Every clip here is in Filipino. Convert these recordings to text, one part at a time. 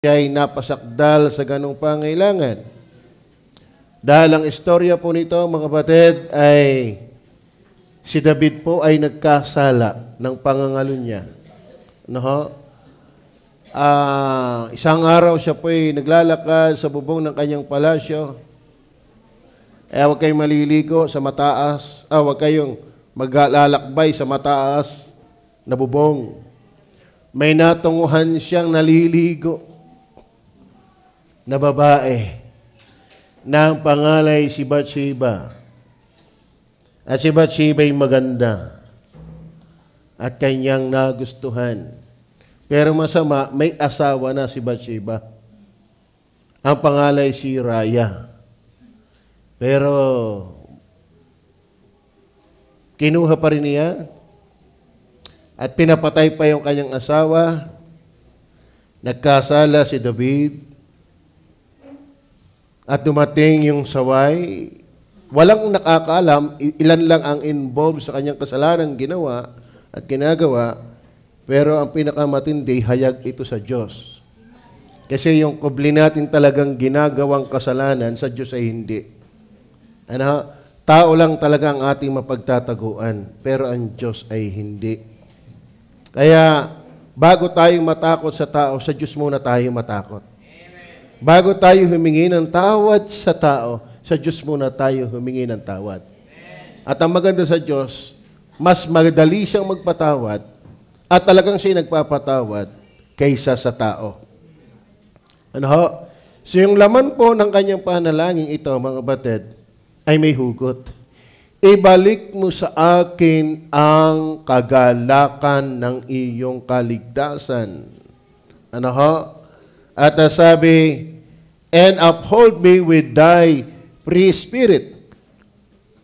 siya ay napasakdal sa ganong pangailangan. Dahil ang istorya po nito, mga kapatid, ay si David po ay nagkasala ng pangangalo niya. Isang araw siya po ay naglalakad sa bubong ng kanyang palasyo. Huwag kayong maliligo sa mataas. Huwag kayong maglalakbay sa mataas na bubong. May natunguhan siyang naliligo na babae na ang pangalay si Bathsheba. At si Bathsheba ay maganda at kanyang nagustuhan. Pero masama, may asawa na si Bathsheba. Ang pangalay si Uriah. Pero kinuha pa rin niya at pinapatay pa yung kanyang asawa. Nagkasala si David. At dumating yung saway. Walang nakakaalam, ilan lang ang involved sa kanyang kasalanan ginawa at ginagawa. Pero ang pinakamatindi, hayag ito sa Diyos. Kasi yung kubli natin talagang ginagawang kasalanan, sa Diyos ay hindi. Tao lang talaga ang ating mapagtataguan, pero ang Diyos ay hindi. Kaya, bago tayong matakot sa tao, sa Diyos muna tayo matakot. Bago tayo humingi ng tawad sa tao, sa Diyos muna tayo humingi ng tawad. At ang maganda sa Diyos, mas madali siyang magpatawad at talagang siya nagpapatawad kaysa sa tao. So yung laman po ng kanyang panalangin ito, mga batid, ay may hugot. Ibalik mo sa akin ang kagalakan ng iyong kaligtasan. At sabi, and uphold me with thy free spirit.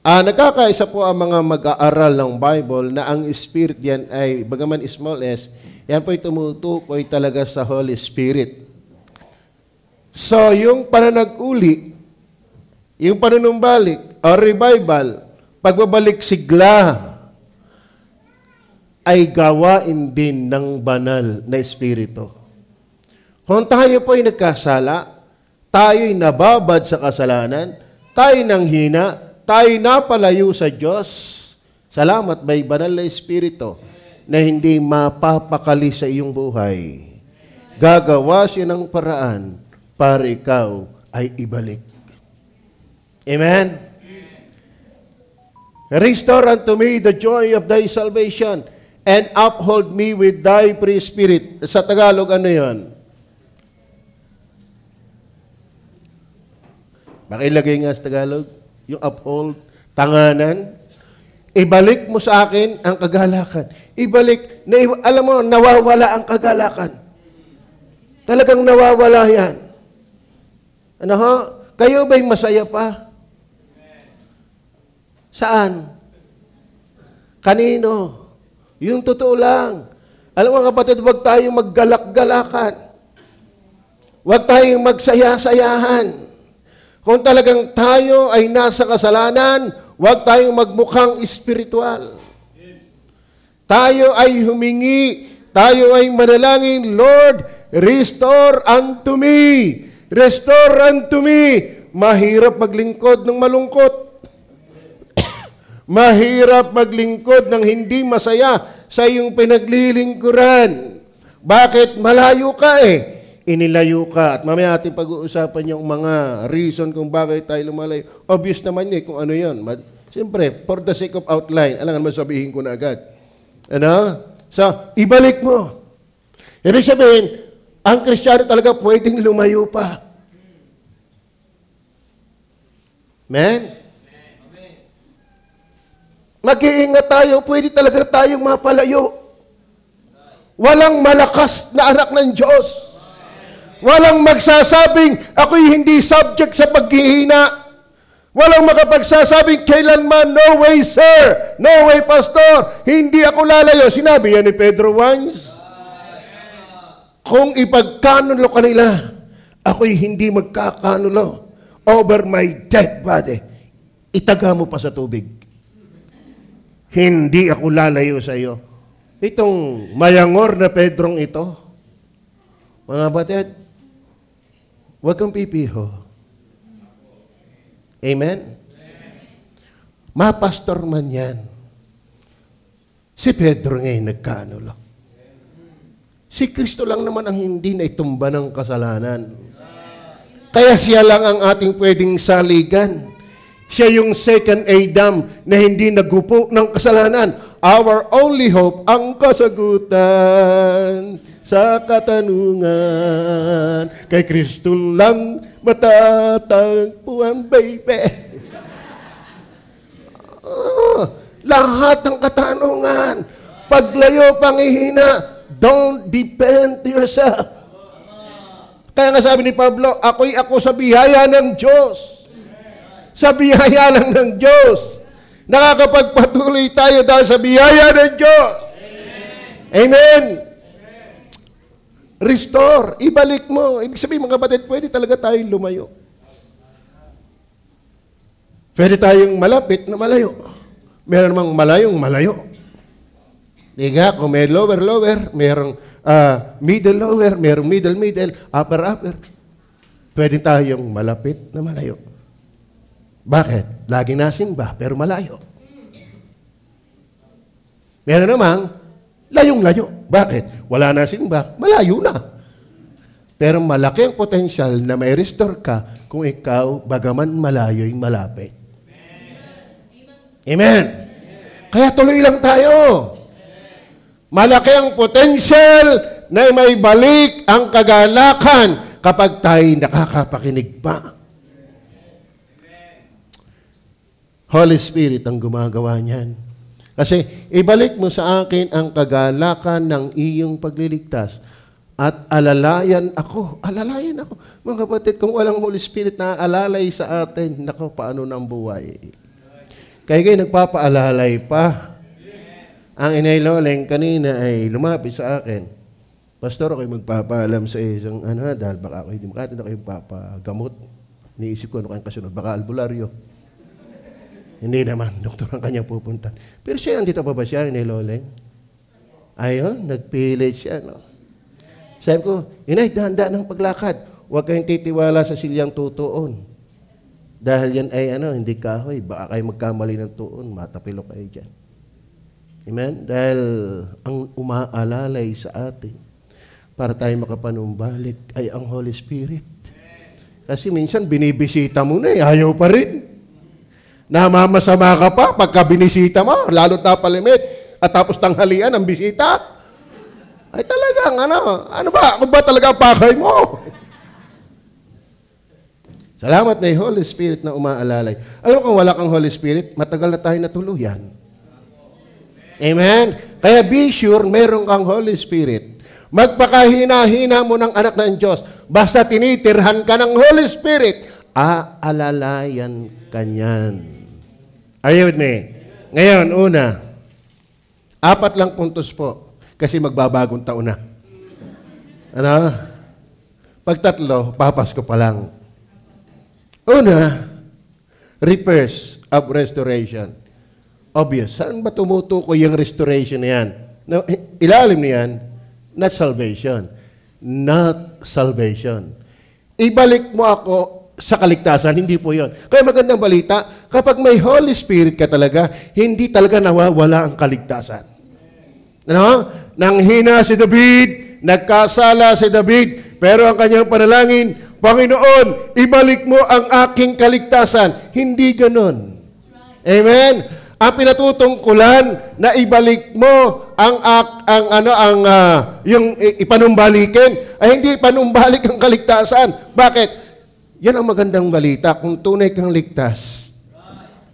Nagkakaisa po ang mga mag-aaral ng Bible na ang spirit yan ay, bagaman small s, yan po ay tumutukoy talaga sa Holy Spirit. So, yung pananag-uli, yung panunumbalik, or revival, pagbabalik sigla, ay gawain din ng banal na Espiritu. Kung tayo po ay nagkasala, tayo'y nababad sa kasalanan, tayo nang hina, tayo napalayo sa Diyos. Salamat may banal na Espiritu na hindi mapapakali sa iyong buhay. Gagawa siya ng paraan para ikaw ay ibalik. Amen? Restore unto me the joy of thy salvation and uphold me with thy free spirit. Sa Tagalog, ano yun? Pakilagay nga sa Tagalog, yung uphold, tanganan. Ibalik mo sa akin ang kagalakan. Ibalik, alam mo, nawawala ang kagalakan. Talagang nawawala yan. Kayo ba'y masaya pa? Saan? Kanino? Yung totoo lang. Alam mo kapatid, huwag tayong maggalak-galakan. Huwag tayong magsaya-sayahan. Kung talagang tayo ay nasa kasalanan, huwag tayong magmukhang espiritual. Tayo ay humingi, tayo ay manalangin, Lord, restore unto me. Restore unto me. Mahirap maglingkod ng malungkot. Mahirap maglingkod ng hindi masaya sa iyong pinaglilingkuran. Bakit? Malayo ka inilayo ka. At mamaya ating pag-uusapan yung mga reason kung bakit tayo lumalayo. Obvious naman kung ano yun. Siyempre, for the sake of outline, alangan mo sabihin ko na agad. So, ibalik mo. Ibig sabihin, ang Kristiyano talaga pwedeng lumayo pa. Amen? Mag-iingat tayo, pwede talaga tayong mapalayo. Walang malakas na anak ng Diyos. Walang magsasabing, ako'y hindi subject sa paghihina. Walang makapagsasabing, kailanman, no way, sir. No way, pastor. Hindi ako lalayo. Sinabi yan ni Pedro once. Kung ipagkanulo kanila, ako'y hindi magkakanulo over my dead body. Itaga mo pa sa tubig. Hindi ako lalayo sa iyo. Itong mayangor na Pedrong ito, mga batid, Huwag kang pipiho. Amen? Mapastor man yan. Si Pedro ngayon nagkaanulo. Si Kristo lang naman ang hindi na itumba ng kasalanan. Kaya siya lang ang ating pwedeng saligan. Siya yung second Adam na hindi nagupo ng kasalanan. Our only hope, ang kasagutan sa katanungan. Kay Kristo lang matatagpuan, baby. Lahat ng katanungan, paglayo, panghihina, don't depend yourself. Kaya nga sabi ni Pablo, ako sa biyaya ng Diyos. Sa biyaya lang ng Diyos. Nakakapagpatuloy tayo dahil sa biyaya ng Diyos. Amen. Restore. Ibalik mo. Ibig sabihin, mga kapatid, pwede talaga tayong lumayo. Pwede tayong malapit na malayo. Meron namang malayong malayo. Diga, kung may lower, merong middle, lower, merong middle, upper. Pwede tayong malapit na malayo. Bakit? Lagi nasimba, pero malayo. Meron namang layong-layo. Bakit? Wala na simba, malayo na. Pero malaki ang potensyal na may restore ka kung ikaw, bagaman malayo'y malapit. Amen. Kaya tuloy lang tayo. Malaki ang potential na may balik ang kagalakan kapag tayo nakakapakinig pa. Holy Spirit ang gumagawa niyan. Kasi ibalik mo sa akin ang kagalakan ng iyong pagliligtas at alalayan ako. Alalayan ako. Mga kapatid, kung walang Holy Spirit na alalay sa atin, nako, paano nang buhay? Kaya kayo nagpapaalalay pa. Ang Inay Loleng kanina ay lumapit sa akin. Pastor, ako'y magpapaalam sa isang dahil baka ako'y di makatid ako yung papagamot. Niisip ko ano kayong kasunod, baka albularyo. Hindi naman, doktor ang kanyang pupunta. Pero siya, nandito pa ba siya, Inay Loleng? Ayun, nagpilit siya, no? Sabi ko, Inay, dahan-dahan ng paglakad. Huwag kayong titiwala sa silyang tutuon. Dahil yan ay hindi kahoy. Baka kayo magkamali ng tuon, matapilok kayo dyan. Amen? Dahil ang umaalalay sa atin para tayo makapanumbalik ay ang Holy Spirit. Kasi minsan binibisita mo na ayaw pa rin. Namamasama ka pa pagka binisita mo, lalo't napalimit, at tapos tanghalian ang bisita. Ay talagang ano ba? Ako ba talaga ang pakay mo? Salamat na yung Holy Spirit na umaalalay. Alam mo kung wala kang Holy Spirit, matagal na tayo natuluyan. Amen? Kaya be sure, meron kang Holy Spirit. Magpakahina-hina mo ng anak ng Diyos. Basta tinitirhan ka ng Holy Spirit, aalalayan ka niyan. Are you with me? Ngayon, una, 4 lang puntos po. Kasi magbabagong taon na. Pag 3, papasko pa lang. Una, repairs of restoration. Obvious. Saan ba tumutukoy yung restoration na yan? No, ilalim na yan, not salvation. Not salvation. Ibalik mo ako sa kaligtasan, hindi po yun. Kaya magandang balita, kapag may Holy Spirit ka talaga, hindi talaga nawawala ang kaligtasan. Nang hina si David, nagkasala si David, pero ang kanyang panalangin, Panginoon, ibalik mo ang aking kaligtasan. Hindi ganon. Amen? Ang pinatutungkulan na ibalik mo yung ipanumbalikin ay hindi ipanumbalik ang kaligtasan. Bakit? Yan ang magandang balita. Kung tunay kang ligtas,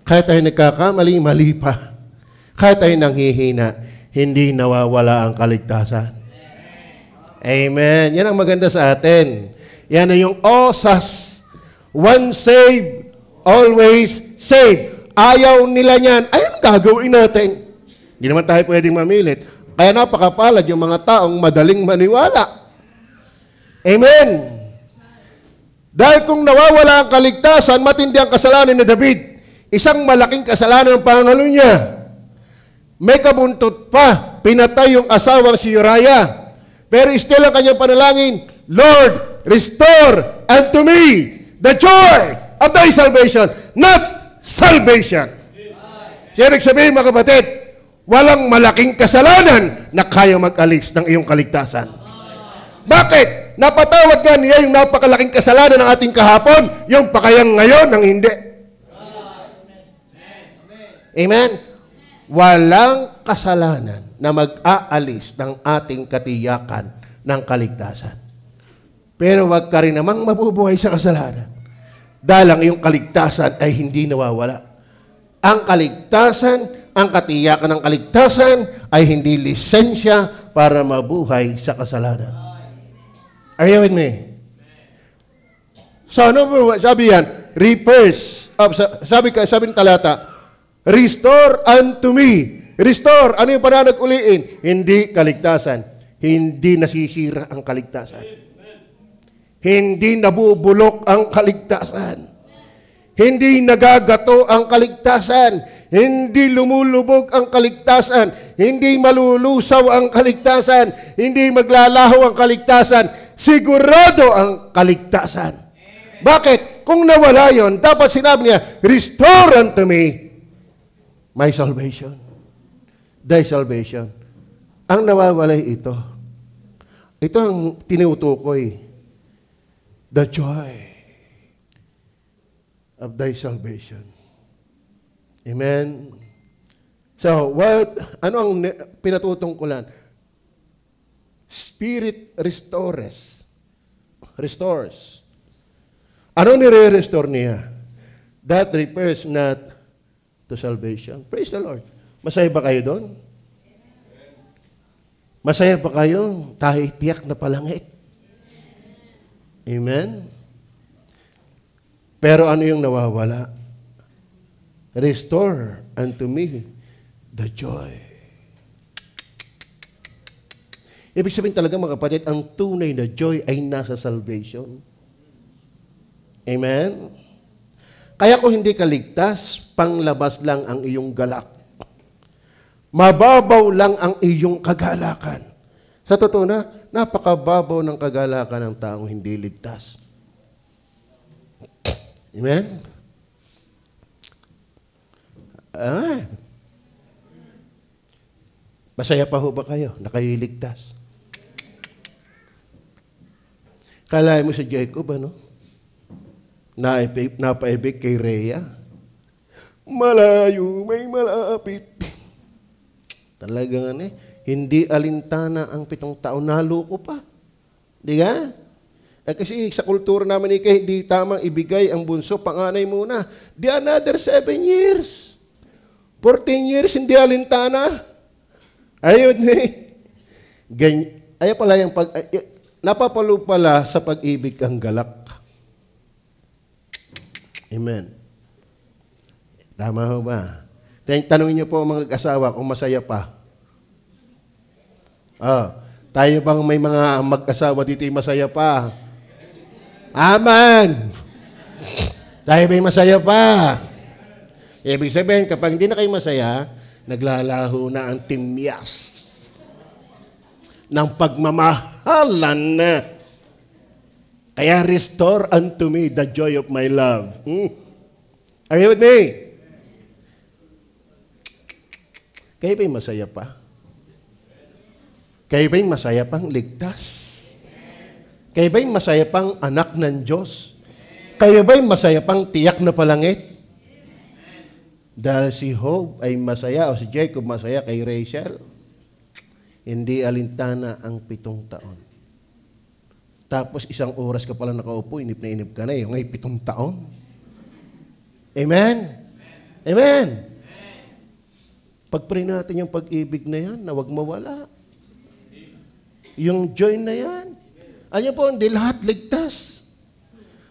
kahit tayo nagkakamali, mali pa. Kahit tayo nanghihina, hindi nawawala ang kaligtasan. Amen. Yan ang maganda sa atin. Yan na yung OSAS. One save, always save. Ayaw nila niyan. Ayun gagawin natin. Hindi naman tayo pwedeng mamilit. Kaya napakapalad yung mga taong madaling maniwala. Amen. Dahil kung nawawala ang kaligtasan, matindi ang kasalanan ni David. Isang malaking kasalanan ang pangalo niya. May kabuntot pa. Pinatay yung asawang si Uriah. Pero still ang kanyang panalangin, Lord, restore unto me the joy of thy salvation, not salvation. So, ibig sabihin, mga kapatid, walang malaking kasalanan na kaya mag-alis ng iyong kaligtasan. Bakit? Napatawad nga niya yung napakalaking kasalanan ng ating kahapon, yung pakayang ngayon ng hindi. Amen? Walang kasalanan na mag-aalis ng ating katiyakan ng kaligtasan. Pero wag ka rin namang mabubuhay sa kasalanan. Dahil ang iyong kaligtasan ay hindi nawawala. Ang kaligtasan, ang katiyakan ng kaligtasan ay hindi lisensya para mabuhay sa kasalanan. Are you with me? So, ano po, sabi yan, sabi ng talata, restore unto me. Restore. Ano yung pananag uliin? Hindi kaligtasan. Hindi nasisira ang kaligtasan. Hindi nabubulok ang kaligtasan. Hindi nagagato ang kaligtasan. Hindi lumulubog ang kaligtasan. Hindi malulusaw ang kaligtasan. Hindi maglalaho ang kaligtasan. Sigurado ang kaligtasan. Bakit? Kung nawala yon, dapat sinabi niya, restore unto me my salvation. Thy salvation. Ang nawawalay ito. Ito ang tinutukoy. The joy of thy salvation. Amen? So, ano ang pinatutungkulan? Spirit restores. Restores. Ano nire-restore niya? That refers not to salvation. Praise the Lord. Masaya ba kayo doon? Masaya ba kayo? Tayo tiyak na palangit. Amen? Pero ano yung nawawala? Restore unto me the joy. Ibig sabihin talaga, mga kapatid, ang tunay na joy ay nasa salvation. Amen? Kaya kung hindi ka ligtas, panglabas lang ang iyong galak. Mababaw lang ang iyong kagalakan. Sa totoo na, napakababaw ng kagalakan ng taong hindi ligtas. Amen? Masaya pa ho ba kayo na kayo'y ligtas? Kalahin mo si Jacob, ano? Napaibig kay Rhea. Malayo, may malapit. Talagang hindi alintana ang 7 taon, naloko pa. Di ka? Kasi sa kultura namin hindi tamang ibigay ang bunso, panganay muna. Di another 7 years. 14 years, hindi alintana. Ayun Ayaw pala yung napapalo pala sa pag-ibig ang galak. Amen. Tama ho ba? Tanungin niyo po mga asawa kung masaya pa. Tayo bang may mga mag-asawa dito yung masaya pa? Amen! Tayo ba'y masaya pa? Ibig sabihin, kapag hindi na kayo masaya, naglalaho na ang timyas ng pagmamahalan na. Kaya restore unto me the joy of my love. Are you with me? Kayo ba'y masaya pa? Kayo ba'y masaya pang ligtas? Kayo ba'y masaya pang anak ng Diyos? Kayo ba'y masaya pang tiyak na palangit? Dahil si Job ay masaya o si Jacob masaya kay Rachel, hindi alintana ang 7 taon. Tapos 1 oras ka pala nakaupo, inip na inip ka na, yung ay 7 taon. Amen? Amen? Pag-pray natin yung pag-ibig na yan, na huwag mawala. Yung joy na yan. Ano po, hindi lahat ligtas.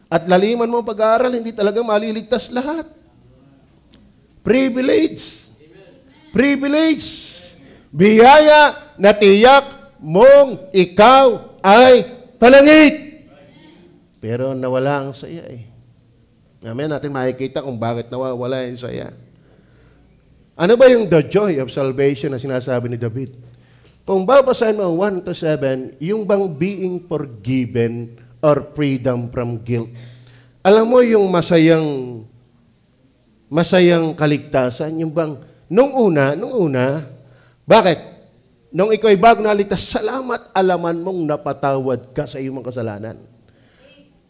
At laliman mo pag-aaral, hindi talaga maliligtas lahat. Privilege. Privilege. Biyaya na tiyak mong ikaw ay palangit. Pero nawala ang saya eh. Amen, natin makikita kung bakit nawawala yung saya. Ano ba yung the joy of salvation na sinasabi ni David? Kung babasahin mo 1-7, yung bang being forgiven or freedom from guilt. Alam mo yung masayang kaligtasan, yung bang, nung una, bakit? Nung ikaw ay bago naligtas, salamat, alaman mong napatawad ka sa iyong mga kasalanan.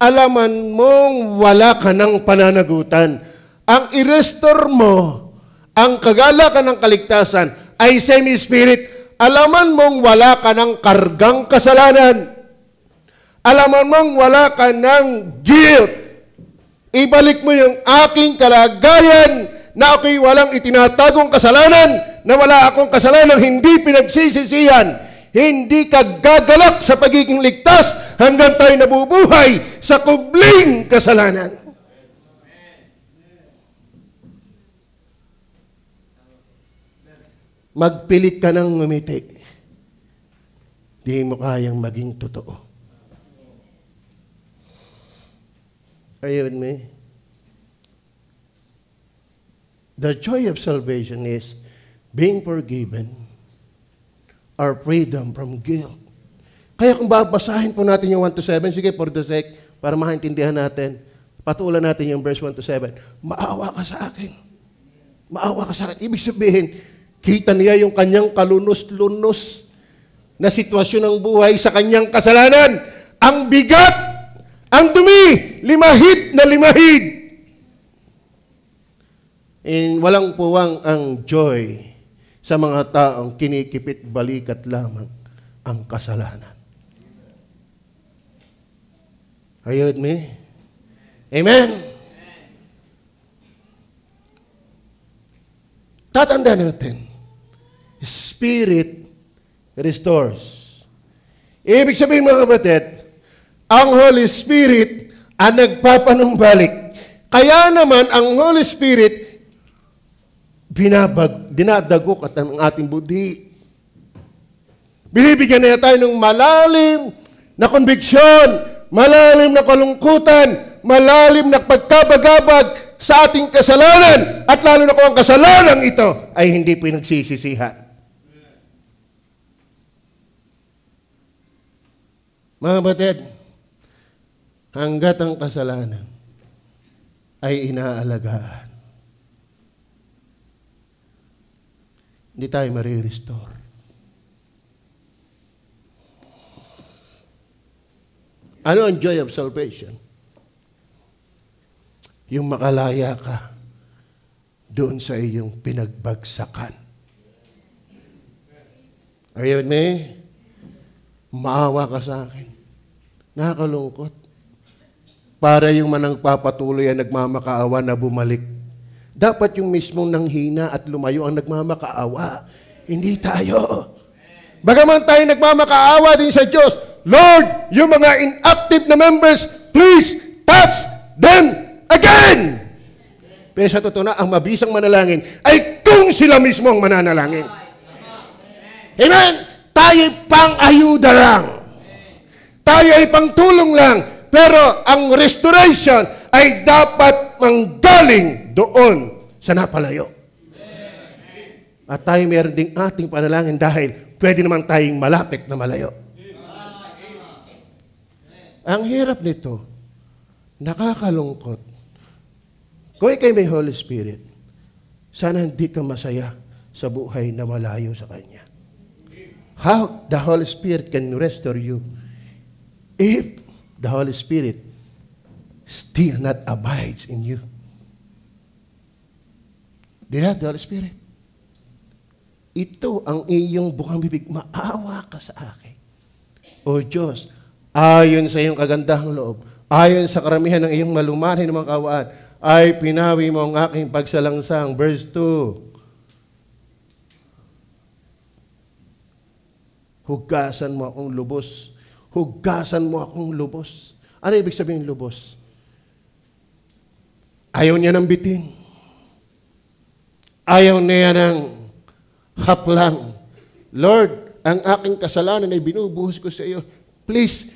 Alaman mong wala ka ng pananagutan. Ang i-restore mo, ang kagalakan ng kaligtasan ay semi-spirit. Alaman mong wala ka ng kargang kasalanan. Alaman mong wala ka ng guilt. Ibalik mo yung aking kalagayan na ako'y walang itinatagong kasalanan, na wala akong kasalanan hindi pinagsisisihan. Hindi ka gagalak sa pagiging ligtas hanggang tayo nabubuhay sa kubling kasalanan. Magpilit ka ng ngumiti. Di mo kayang maging totoo. Are you with me? The joy of salvation is being forgiven or freedom from guilt. Kaya kung babasahin po natin yung 1-7, sige, for the sake, para maintindihan natin, patulan natin yung verse 1-7. Maawa ka sa akin. Maawa ka sa akin. Ibig sabihin, kita niya yung kanyang kalunos-lunos na sitwasyon ng buhay sa kanyang kasalanan. Ang bigat, ang dumi, limahid na limahid. And walang puwang ang joy sa mga taong kinikipit balikat lamang ang kasalanan. Are you with me? Amen? Tatanda natin, Spirit restores. Ibig sabihin mga kapatid, ang Holy Spirit ang nagpapanumbalik. Kaya naman ang Holy Spirit dinadagok at ang ating budhi. Binibigyan niya tayo ng malalim na konbiksyon, malalim na kalungkutan, malalim na pagkabagabag sa ating kasalanan, at lalo na kung ang kasalanan ito ay hindi pinagsisisihan. Mga batid, hanggat ang kasalanan ay inaalagaan, hindi tayo marirestore. Ano ang joy of salvation? Yung makalaya ka doon sa iyong pinagbagsakan. Are you with me? Maawa ka sa akin. Nakakalungkot. Para yung managpapatuloy ang nagmamakaawa na bumalik. Dapat yung mismong nanghina at lumayo ang nagmamakaawa. Hindi tayo. Bagaman tayo nagmamakaawa din sa Diyos, Lord, yung mga inactive na members, please touch them again. Pero sa totoo na, ang mabisang manalangin ay kung sila mismo ang mananalangin. Amen? Tayo pang-ayuda lang. Tayo ay pang-tulong lang. Pero ang restoration ay dapat manggaling doon sa napalayo. At tayo meron ding ating panalangin dahil pwede naman tayong malapit na malayo. Ang hirap nito, nakakalungkot. Kung ikay may Holy Spirit, sana hindi ka masaya sa buhay na malayo sa Kanya. How the Holy Spirit can restore you if the Holy Spirit still not abides in you? Do you have the Holy Spirit? Ito ang iyong bukang bibig, maawa ka sa akin. O Diyos, ayon sa iyong kagandahang loob, ayon sa karamihan ng iyong malumanay ng mga kawaan, ay pinawi mo ang aking pagsalangsang. Verse 2. Hugasan mo akong lubos. Hugasan mo akong lubos. Ano ibig sabihin lubos? Ayaw niya ng bitin. Ayaw niya ng haplang. Lord, ang aking kasalanan ay binubuhos ko sa iyo. Please,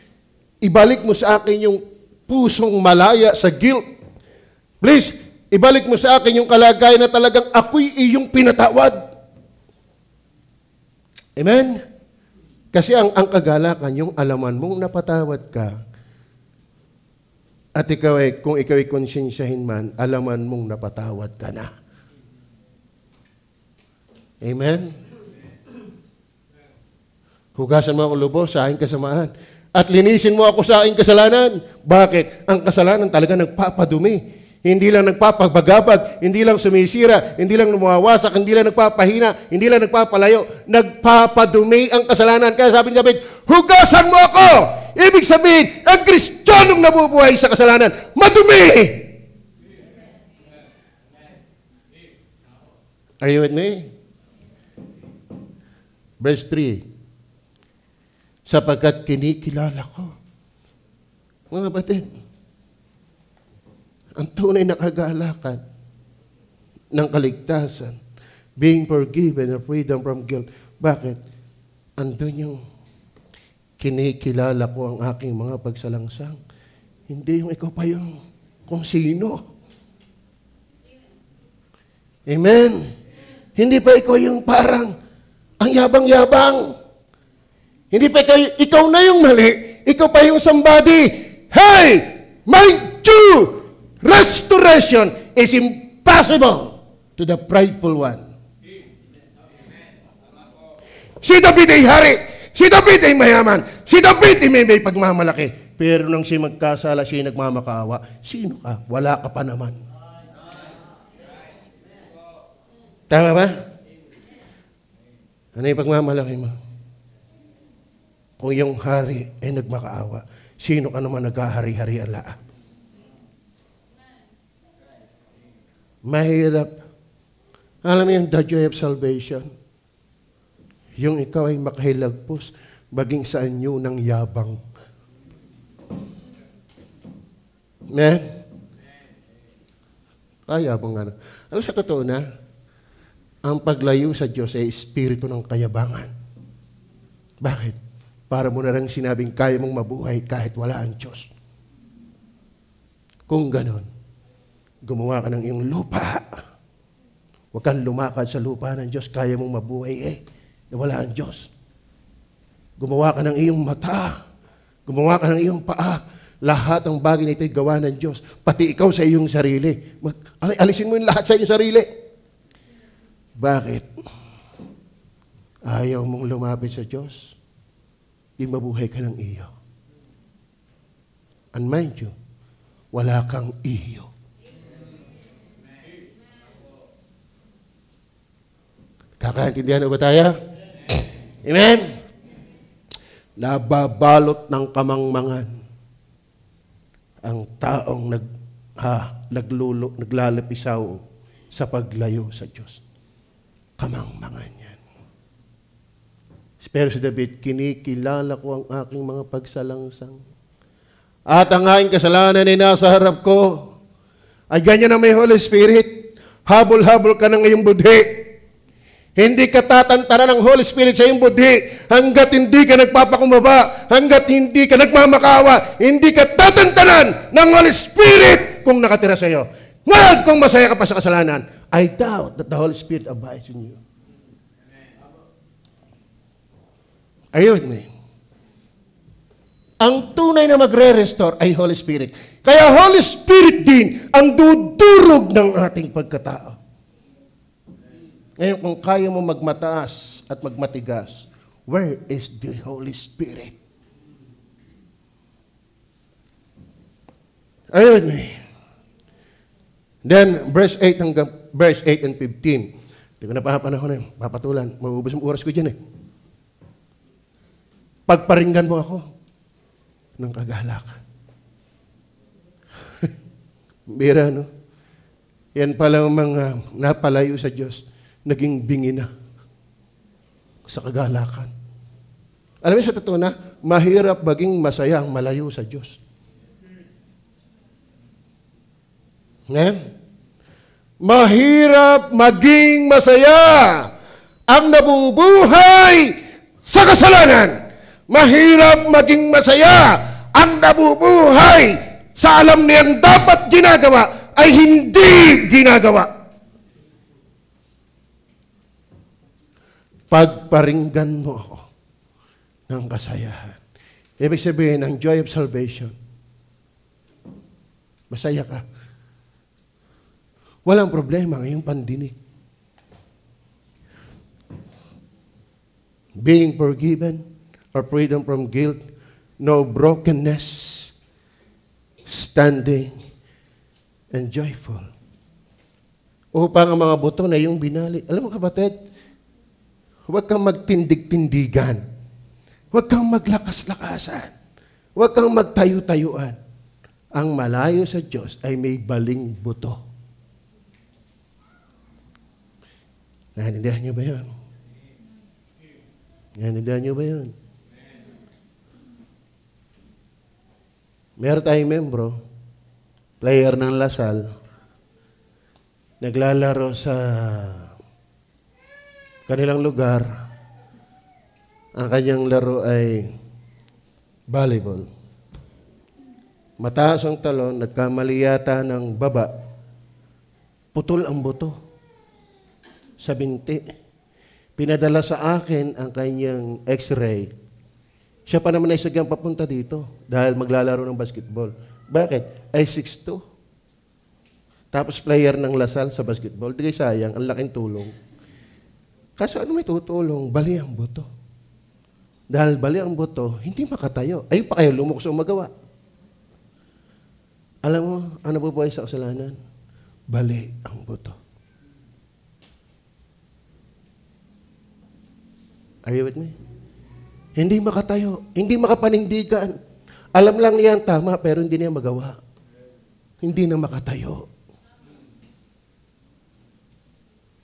ibalik mo sa akin yung pusong malaya sa guilt. Please, ibalik mo sa akin yung kalagayan na talagang ako'y iyong pinatawad. Amen? Kasi ang kagalakan, yung alaman mong napatawad ka, At kung ikaw ay konsensyahin man, alaman mong napatawad ka na. Amen? Hugasan mo akong lubos sa aking kasamaan. At linisin mo ako sa aking kasalanan. Bakit? Ang kasalanan talaga nagpapadumi. Hindi lang nagpapagabag, hindi lang sumisira, hindi lang namawasak, hindi lang nagpapahina, hindi lang nagpapalayo. Nagpapadumi ang kasalanan. Kaya sabi ni David, hugasan mo ako! Ibig sabihin, ang Kristiyanong nabubuhay sa kasalanan, madumi! Are you with me? Verse 3. Sapagkat kinikilala ko. Mga batid, ang tunay na kagalakan ng kaligtasan, being forgiven and freedom from guilt. Bakit? Andun yung kinikilala ko ang aking mga pagsalangsang. Hindi yung ikaw pa yung kung sino. Amen? Hindi pa ikaw yung parang ang yabang-yabang. Hindi pa ikaw na yung mali. Ikaw pa yung somebody. Hey! Mind you! Restoration is impossible to the prideful one. Si David ay hari. Si David ay mayaman. Si David ay may pagmamalaki. Pero nung siya magkasala, siya nagmamakaawa. Sino ka? Wala ka pa naman. Tama ba? Ano yung pagmamalaki mo? Kung yung hari ay nagmakaawa, sino ka naman naghahari-hari ala? Mahirap. Alam mo yung the joy of salvation? Yung ikaw ay makahilagpos, baging sa anyo ng yabang. Amen? Yabang nga na. Ano sa totoo na? Ang paglayo sa Diyos ay espiritu ng kayabangan. Bakit? Para mo na lang sinabing kaya mong mabuhay kahit wala ang Diyos. Kung ganon, gumawa ka ng iyong lupa. Huwag kang lumakad sa lupa ng Diyos, kaya mong mabuhay na wala ang Diyos. Gumawa ka ng iyong mata. Gumawa ka ng iyong paa. Lahat ng bagay na ito'y gawa ng Diyos. Pati ikaw sa iyong sarili. Alisin mo yung lahat sa iyong sarili. Bakit? Ayaw mong lumapit sa Diyos? Di mabuhay ka ng iyo. And mind you, wala kang iyo. Kakaintindihan ba tayo? Amen? Nababalot ng kamangmangan ang taong naglalapisaw sa paglayo sa Diyos. Kamangmangan yan. Pero si David, kinikilala ko ang aking mga pagsalangsang. At ang aking kasalanan ay nasa harap ko. Ay ganyan na may Holy Spirit. Habol-habol ka ng iyong budhi. Hindi ka tatantanan ng Holy Spirit sa iyong budhi hanggat hindi ka nagpapakumbaba, hanggat hindi ka nagmamakawa, hindi ka tatantanan ng Holy Spirit kung nakatira sa iyo. Ngayon, kung masaya ka pa sa kasalanan, I doubt that the Holy Spirit abides in you. Are you with me? Ang tunay na magre-restore ay Holy Spirit. Kaya Holy Spirit din ang dudurog ng ating pagkatao. Ngayon, kung kaya mo magmataas at magmatigas, where is the Holy Spirit? Are you with me? Then, verse 8 and 15. Hindi ko na papanahon na yun. Papatulan. Maubos ang oras ko dyan eh. Pagparinggan mo ako ng kagalakan. Bira, no? Yan pala ang mga napalayo sa Diyos, naging bingi na sa kagalakan. Alam mo sa totoo na, mahirap maging masaya ang malayo sa Diyos. Ngayon, mahirap maging masaya ang nabubuhay sa kasalanan. Mahirap maging masaya ang nabubuhay sa alam niyang dapat ginagawa ay hindi ginagawa. Pagparinggan mo ako ng kasayahan. Ibig sabihin, ang joy of salvation Masaya ka. Walang problema ngayong pandinig. Being forgiven or freedom from guilt, no brokenness, standing, and joyful. Upang ang mga buto na yung binali. Alam mo kapatid, huwag kang magtindig-tindigan. Huwag kang maglakas-lakasan. Huwag kang magtayo-tayuan. Ang malayo sa Diyos ay may baling buto. Naintindihan niyo ba yun? Naintindihan niyo ba yun? Meron tayong membro, player ng Lasal, naglalaro sa kanilang lugar. Ang kanyang laro ay volleyball. Mataas ang talon, nagkamali yata ng baba, putol ang buto sa binti. Pinadala sa akin ang kanyang x-ray. Siya pa naman ay sagyang papunta dito dahil maglalaro ng basketball. Bakit? Ay 6'2". Tapos player ng Lasal sa basketball. Di kayo sayang, ang laking tulong. Kaso ano may tutulong? Bali ang buto. Dahil bali ang buto, hindi makatayo. Ayun pa kayo, lumukso magawa. Alam mo, ano po buhay sa kasalanan? Bali ang buto. Are you with me? Hindi makatayo, hindi makapanindigan. Alam lang niya ang tama, pero hindi niya magawa. Hindi na makatayo.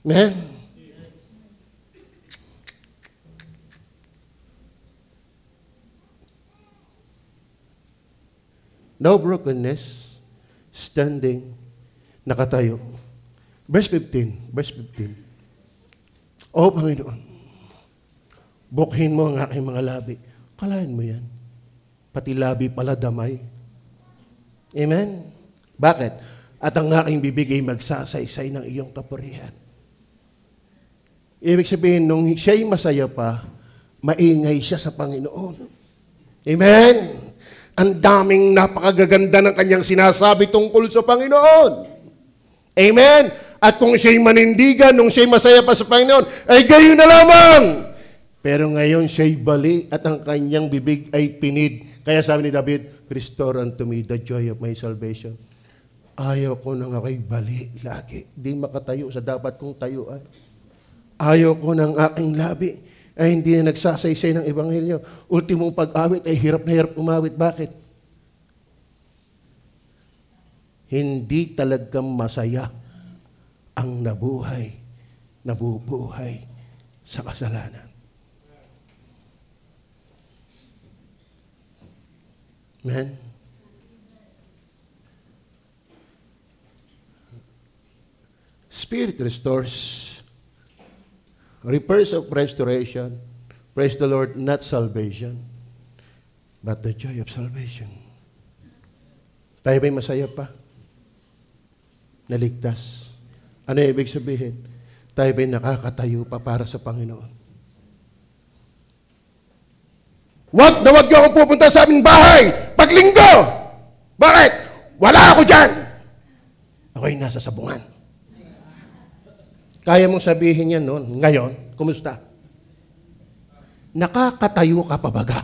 Amen? No brokenness, standing, nakatayo. Verse 15. O Panginoon, bukhin mo ang aking mga labi. Kalahin mo yan. Pati labi pala damay. Amen? Bakit? At ang aking bibig ay magsasaysay ng iyong kapurihan. Ibig sabihin, nung siya'y masaya pa, maingay siya sa Panginoon. Amen? Ang daming napakagaganda ng kanyang sinasabi tungkol sa Panginoon. Amen? At kung siya'y manindigan, nung siya'y masaya pa sa Panginoon, ay gayon na lamang. Pero ngayon siya'y bali at ang kanyang bibig ay pinid. Kaya sabi ni David, restore unto me the joy of my salvation. Ayaw ko nang ako'y bali lagi. Di makatayo sa dapat kong tayuan. Ayaw ko ng aking labi ay hindi na nagsasaysay ng Ebanghelyo. Ultimong pag-awit ay hirap na hirap umawit. Bakit? Hindi talagang masaya ang nabubuhay sa kasalanan. Amen? Spirit restores. Repairs of restoration. Praise the Lord, not salvation, but the joy of salvation. Tayo ba'y masaya pa? Naligtas. Ano ibig sabihin? Tayo ba'y nakakatayo pa para sa Panginoon? Wag niyo akong pupunta sa aming bahay paglinggo. Bakit? Wala ako dyan. Ako'y nasa sabungan. Kaya mong sabihin yan noon. Ngayon, kumusta? Nakakatayo ka pa baga?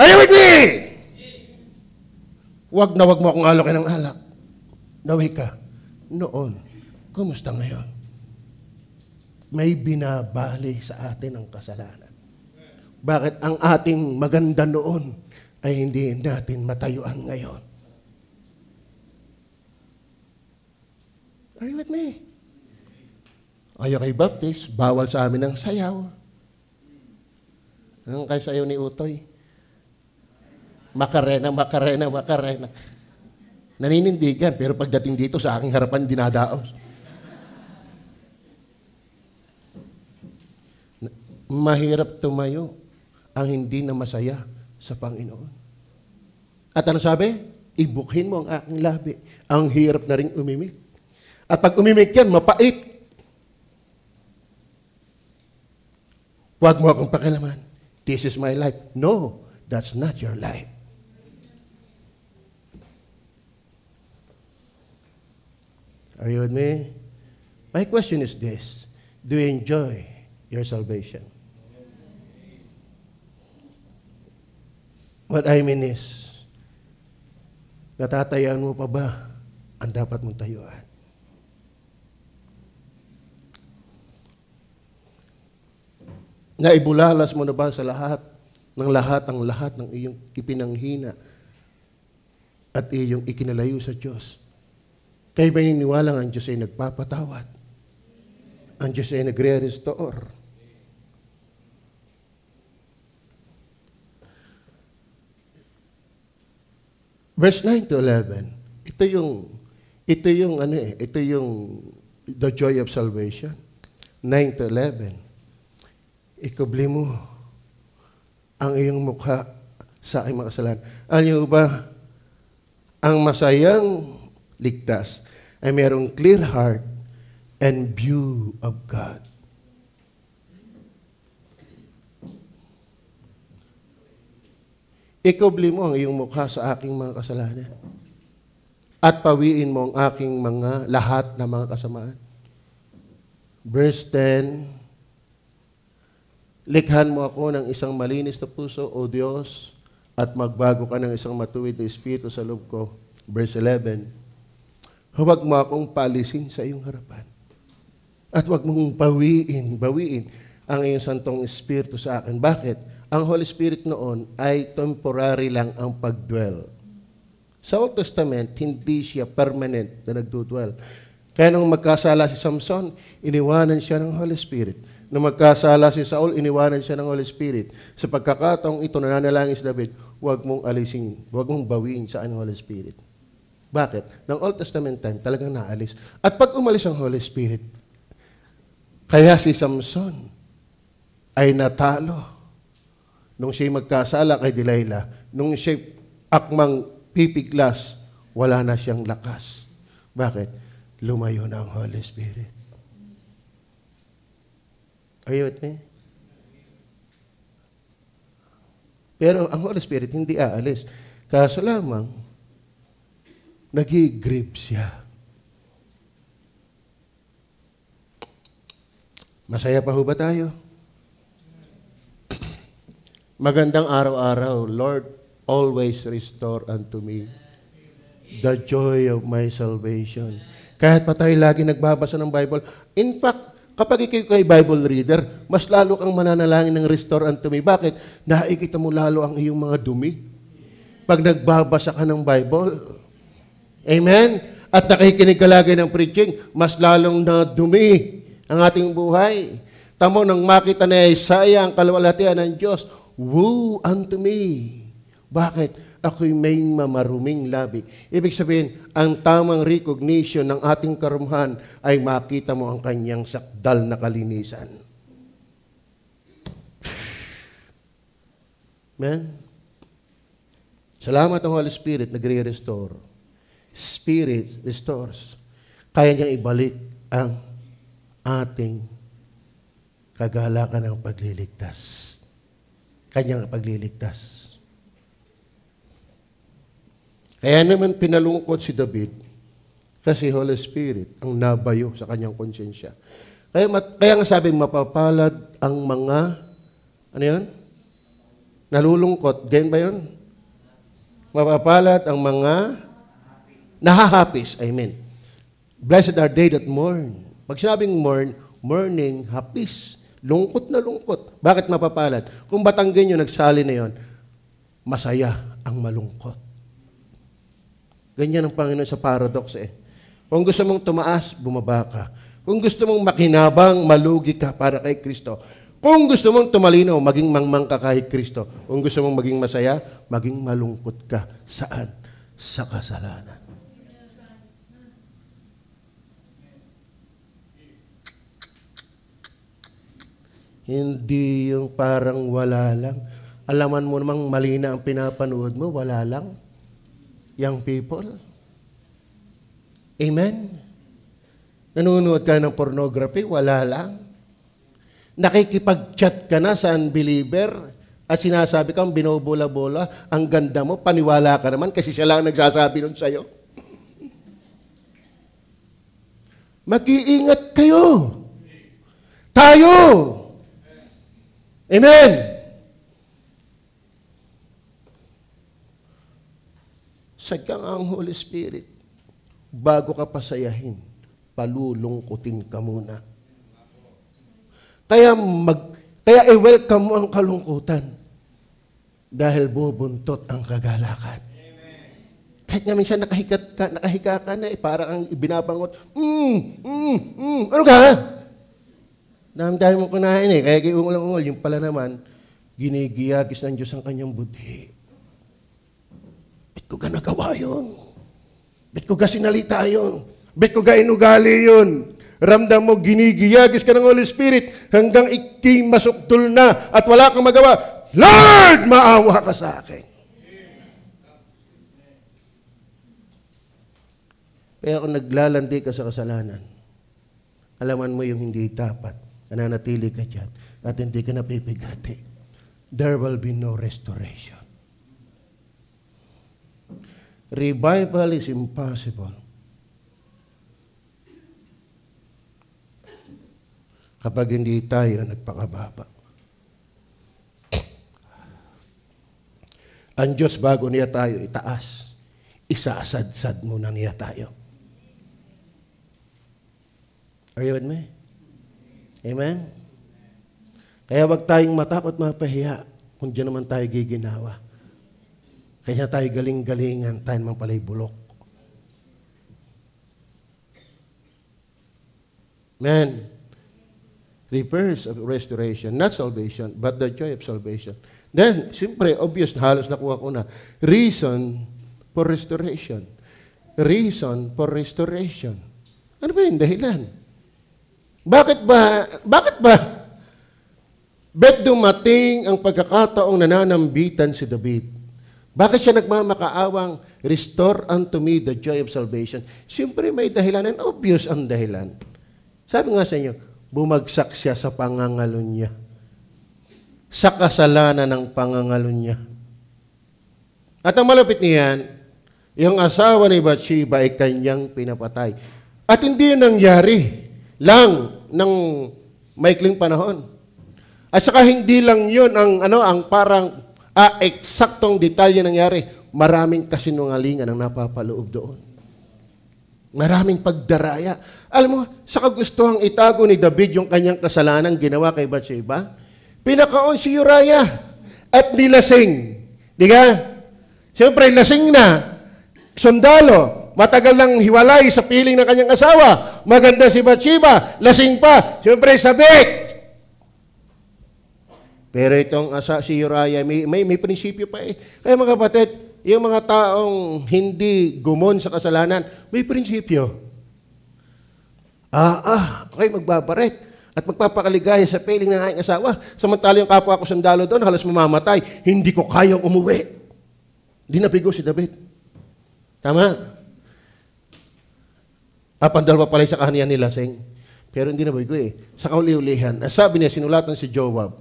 Are you with me? Wag mo akong alokin ng alak. Naway ka. Noon, kumusta ngayon? May binabali sa atin ang kasalanan. Bakit ang ating maganda noon ay hindi natin matayuan ngayon? Are you with me? Ayaw kay Baptist, bawal sa amin ang sayaw. Anong kayo sayaw ni Utoy? Makarena. Naninindigan, pero pagdating dito sa aking harapan, dinadaos. Mahirap tumayo ang hindi na masaya sa Panginoon. At ano sabi? Ibukhin mo ang aking labi. Ang hirap na rin umimik. At pag umimik yan, mapait. Huwag mo akong pakialaman. This is my life. No, that's not your life. Are you with me? My question is this. Do you enjoy your salvation? What I mean is, natatayaan mo pa ba ang dapat mong tayuan? Naibulalas mo na ba sa lahat ng iyong ipinanghina at iyong ikinalayo sa Diyos? Kayo ba niniwalang ang Diyos ay nagpapatawad? Ang Diyos ay nagre-restore? Verse 9 to 11, ito yung the joy of salvation. 9 to 11, ikubli mo ang iyong mukha sa aking mga kasalanan. Alam niyo ba, ang masayang ligtas ay mayroong clear heart and view of God. Ikubli mo ang iyong mukha sa aking mga kasalanan at pawiin mo ang aking mga lahat na mga kasamaan. Verse 10, likhan mo ako ng isang malinis na puso, O Diyos, at magbago ka ng isang matuwid na espiritu sa loob ko. Verse 11, huwag mo akong palisin sa iyong harapan at huwag mong bawiin ang iyong santong espiritu sa akin. Bakit? Ang Holy Spirit noon ay temporary lang ang pagdwell. Sa Old Testament, hindi siya permanent na nagdudwell. Kaya nung magkasala si Samson, iniwanan siya ng Holy Spirit. Nung magkasala si Saul, iniwanan siya ng Holy Spirit. Sa pagkakataong ito, nananalangin si David, huwag mong alisin, huwag mong bawiin sa ang Holy Spirit. Bakit? Nang Old Testament time, talagang naalis. At pag umalis ang Holy Spirit, kaya si Samson ay natalo. Nung siya'y magkasala kay Delilah, nung siya'y akmang pipiglas, wala na siyang lakas. Bakit? Lumayo na ang Holy Spirit. Are you with me? Pero ang Holy Spirit hindi aalis. Kaso lamang, nag-i-grieve siya. Masaya pa ho ba tayo? Magandang araw-araw, Lord, always restore unto me the joy of my salvation. Kahit pa tayo lagi nagbabasa ng Bible. In fact, kapag ikaw ay Bible reader, mas lalo kang mananalangin ng restore unto me. Bakit? Nakikita mo lalo ang iyong mga dumi. Pag nagbabasa ka ng Bible. Amen? At nakikinig ka lagi ng preaching, mas lalong na dumi ang ating buhay. Tamo nang makita ni Isaiah ang kaluwalhatian ng Diyos, woe unto me. Bakit? Ako'y may mamaruming labi. Ibig sabihin, ang tamang recognition ng ating karumhan ay makita mo ang kanyang sakdal na kalinisan. Amen? Salamat ang Holy Spirit, nagre-restore. Spirit restores. Kaya niyang ibalik ang ating kagalakan ng pagliligtas. Kanyang pagliligtas. Kaya naman pinalungkot si David kasi Holy Spirit ang nabayo sa kanyang konsensya. Kaya nga sabi, mapapalad ang mga, ano yun? Nalulungkot. Ganyan ba yun? Mapapalad ang mga nahahapis. Amen. Blessed are they that mourn. Pag sinabing mourn, mourning, hapis. Lungkot na lungkot. Bakit mapapalad? Kung Batanggenyo nagsali na yon, masaya ang malungkot. Ganyan ang Panginoon sa paradox eh. Kung gusto mong tumaas, bumaba ka. Kung gusto mong makinabang, malugi ka para kay Kristo. Kung gusto mong tumalinaw, maging mangmang ka kahit Kristo. Kung gusto mong maging masaya, maging malungkot ka. Saan? Sa kasalanan. Hindi yung parang wala lang. Alaman mo namang mali na ang pinapanood mo, wala lang. Young people. Amen? Nanonood ka ng pornography, wala lang. Nakikipag-chat ka na sa unbeliever at sinasabi kang binobola-bola, ang ganda mo, paniwala ka naman kasi siya lang nagsasabi nun sa'yo. Mag-iingat kayo. Tayo. Amen. Sadyang ang Holy Spirit, bago ka pasayahin, palulungkutin ka muna. Kaya i-welcome mo ang kalungkutan dahil bubuntot ang kagalakan. Kahit nga minsan nakahiga ka na, parang ang ibinabangot, ano ka? Dami mo kunain kaya giungol-ungol. Yung pala naman, ginigiyagis ng Diyos ang kanyang budhi. Ba't ko ga nagawa yun? Ba't ko ga sinalita yun? Ba't ko ga inugali yun? Ramdam mo, ginigiyagis ka ng Holy Spirit hanggang ikimasuktol na at wala kang magawa. Lord, maawa ka sa akin. Kaya kung naglalandi ka sa kasalanan, alaman mo yung hindi dapat, nananatili ka dyan, at hindi ka napipigati, there will be no restoration. Revival is impossible kapag hindi tayo nagpakababa. Ang Diyos bago niya tayo itaas, isasadsad muna niya tayo. Are you with me? Amen? Kaya wag tayong matakot mapahiya kung diyan naman tayo giginawa. Kaya tayo galing-galingan, tayo naman pala'y bulok. Amen? Reverse of restoration, not salvation, but the joy of salvation. Then, siyempre, obvious, halos nakuha ko na, reason for restoration. Reason for restoration. Ano ba yung dahilan? Bakit ba bet dumating ang pagkakataong nananambitan si David? Bakit siya nagmamakaawang, restore unto me the joy of salvation? Siyempre may dahilan, and obvious ang dahilan. Sabi nga sa inyo, bumagsak siya sa pangangalon niya. Sa kasalanan ng pangangalon niya. At ang malapit niyan, yung asawa ni Bathsheba ay kanyang pinapatay. At hindi nangyari lang ng maikling panahon. At saka hindi lang yun ang parang eksaktong detalye nangyari. Maraming kasinungalingan ang napapaloob doon. Maraming pagdaraya. Alam mo, sa kagustuhang itago ni David yung kanyang kasalanan ginawa kay Bathsheba, pinakaon si Uriah at nilasing. Di ka? Siyempre, lasing na. Sundalo. Matagal nang hiwalay sa piling ng kanyang asawa. Maganda si Bathsheba. Lasing pa. Siyempre, sabik. Pero itong si Uriah, may prinsipyo pa eh. Kaya mga kapatid, yung mga taong hindi gumon sa kasalanan, may prinsipyo. Okay, magbabaret at magpapakaligaya sa piling ng aking asawa. Samantala yung kapwa ko sundalo doon, halos mamamatay. Hindi ko kayang umuwi. Hindi nabigo si David. Tama? Pandalawa pala sa kanya nilasing. Pero hindi nabigo eh. Sa kauli-ulihan, sabi niya, sinulatan si Joab,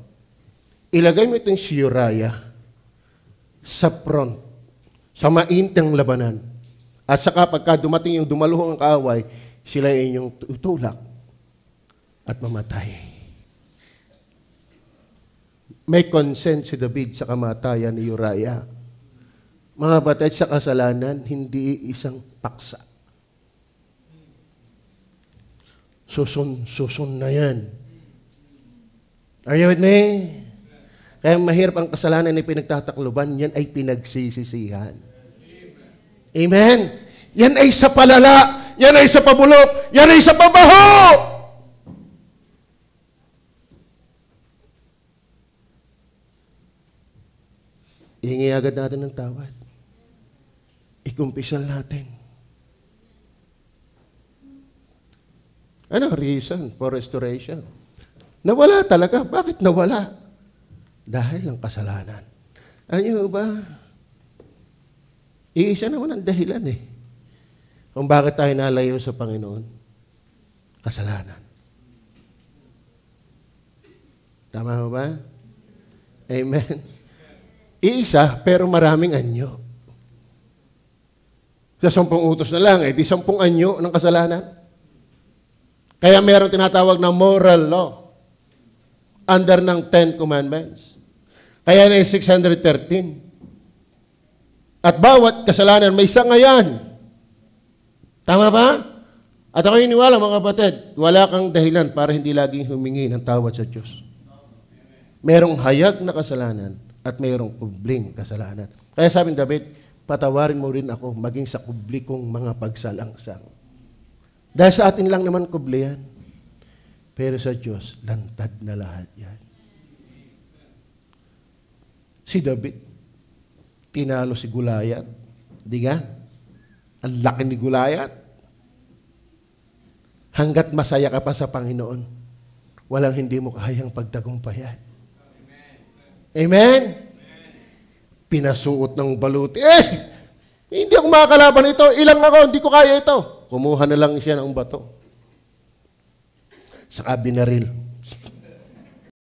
ilagay mo itong si Uriah sa front, sa maintang labanan. At saka pagka dumating yung dumaluhong ang kaaway, sila inyong tutulak at mamatay. May consent si David sa kamatayan ni Uriah. Mga batid, sa kasalanan, hindi isang paksa. Susun na yan. Are you with me? Kaya mahirap ang kasalanan na pinagtatakluban, yan ay pinagsisisihan. Amen? Yan ay sa palala, yan ay sa pabulok, yan ay sa pabaho! Ihingi agad natin ng tawad. Ikumpisal natin. Ano reason for restoration? Nawala talaga. Bakit nawala? Dahil ang kasalanan. Ano ba? Iisa naman ang dahilan eh. Kung bakit tayo nalayo sa Panginoon. Kasalanan. Tama ba? Amen. Iisa, pero maraming anyo. Sa 10 utos na lang, di 10 anyo ng kasalanan. Kaya meron tinatawag na moral law under ng 10 Commandments. Kaya na yung 613. At bawat kasalanan may sangayan. Tama ba? At ako iniwala, mga kapatid, wala kang dahilan para hindi laging humingi ng tawad sa Diyos. Merong hayag na kasalanan at merong kubling kasalanan. Kaya sabi ni David, patawarin mo rin ako maging sa kubli kong mga pagsalangsang. Dahil sa atin lang naman kubli yan. Pero sa Diyos, lantad na lahat yan. Si David, tinalo si Gulayat. Di ka? Ang laki ni Gulayat. Hanggat masaya ka pa sa Panginoon, walang hindi mo kayang pagtagumpayan. Amen? Pinasuot ng baluti. Hindi ako makakalaban ito. Ilang ako, hindi ko kaya ito. Kumuha na lang siya ng bato. Saka binaril.